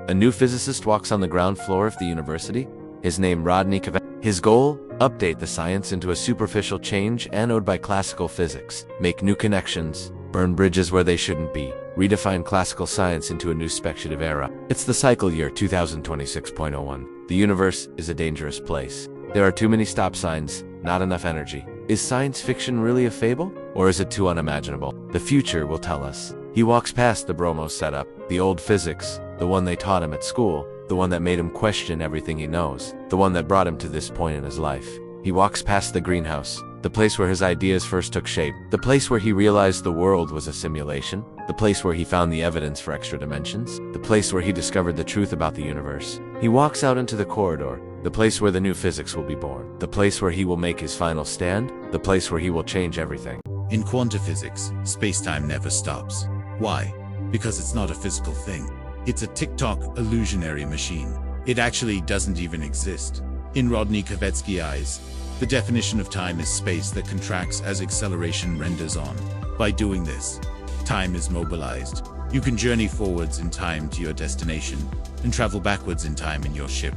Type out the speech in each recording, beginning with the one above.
A new physicist walks on the ground floor of the university. His name Rodney Kovacs. His goal? Update the science into a superficial change anode by classical physics. Make new connections. Burn bridges where they shouldn't be. Redefine classical science into a new speculative era. It's the cycle year 2026.01. The universe is a dangerous place. There are too many stop signs, not enough energy. Is science fiction really a fable? Or is it too unimaginable? The future will tell us. He walks past the Bromo setup, the old physics, the one they taught him at school, the one that made him question everything he knows, the one that brought him to this point in his life. He walks past the greenhouse, the place where his ideas first took shape, the place where he realized the world was a simulation, the place where he found the evidence for extra dimensions, the place where he discovered the truth about the universe. He walks out into the corridor, the place where the new physics will be born, the place where he will make his final stand, the place where he will change everything. In quantum physics, space-time never stops. Why? Because it's not a physical thing. It's a tick-tock illusionary machine. It actually doesn't even exist. In Rodney Kovacs' eyes, the definition of time is space that contracts as acceleration renders on. By doing this, time is mobilized. You can journey forwards in time to your destination, and travel backwards in time in your ship,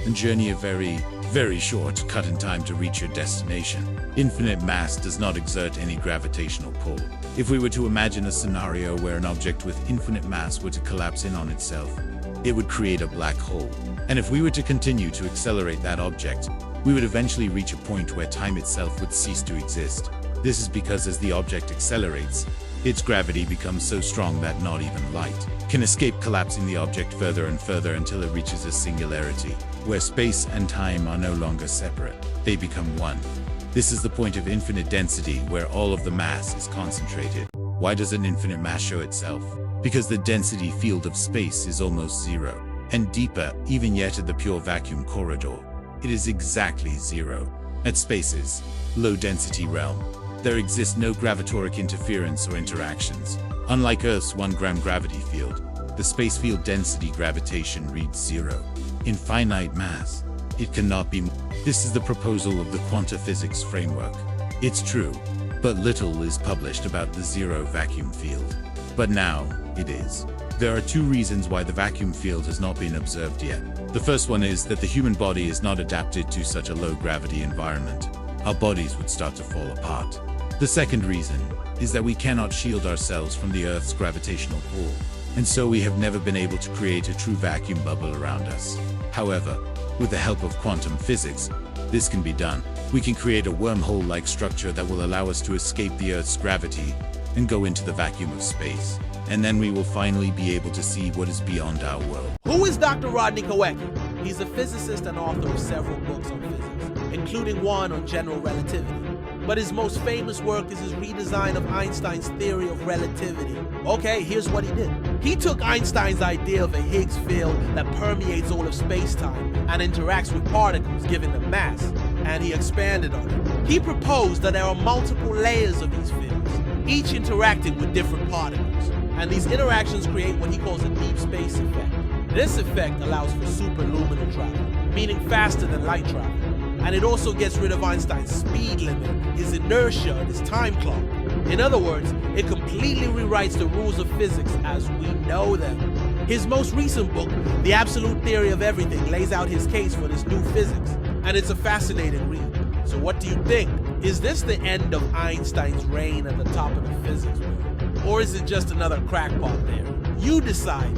and journey a very, very short cut in time to reach your destination. Infinite mass does not exert any gravitational pull. If we were to imagine a scenario where an object with infinite mass were to collapse in on itself, it would create a black hole. And if we were to continue to accelerate that object, we would eventually reach a point where time itself would cease to exist. This is because as the object accelerates, its gravity becomes so strong that not even light can escape, collapsing the object further and further until it reaches a singularity, where space and time are no longer separate. They become one. This is the point of infinite density, where all of the mass is concentrated. Why does an infinite mass show itself? Because the density field of space is almost zero. And deeper, even yet at the pure vacuum corridor, it is exactly zero. At space's low-density realm, there exists no gravitoric interference or interactions. Unlike Earth's 1-gram gravity field, the space field density gravitation reads zero. In finite mass, it cannot be more. This is the proposal of the quantum physics framework. It's true, but little is published about the zero vacuum field. But now, it is. There are two reasons why the vacuum field has not been observed yet. The first one is that the human body is not adapted to such a low-gravity environment. Our bodies would start to fall apart. The second reason is that we cannot shield ourselves from the Earth's gravitational pull, and so we have never been able to create a true vacuum bubble around us. However, with the help of quantum physics, this can be done. We can create a wormhole-like structure that will allow us to escape the Earth's gravity and go into the vacuum of space. And then we will finally be able to see what is beyond our world. Who is Dr. Rodney Kovacs? He's a physicist and author of several books on physics, including one on general relativity. But his most famous work is his redesign of Einstein's theory of relativity. Okay, here's what he did. He took Einstein's idea of a Higgs field that permeates all of space-time and interacts with particles, giving them mass, and he expanded on it. He proposed that there are multiple layers of these fields, each interacting with different particles. And these interactions create what he calls a deep space effect. This effect allows for superluminal travel, meaning faster than light travel. And it also gets rid of Einstein's speed limit, his inertia, and his time clock. In other words, it completely rewrites the rules of physics as we know them. His most recent book, The Absolute Theory of Everything, lays out his case for this new physics, and it's a fascinating read. So what do you think? Is this the end of Einstein's reign at the top of the physics world? Or is it just another crackpot there? You decide.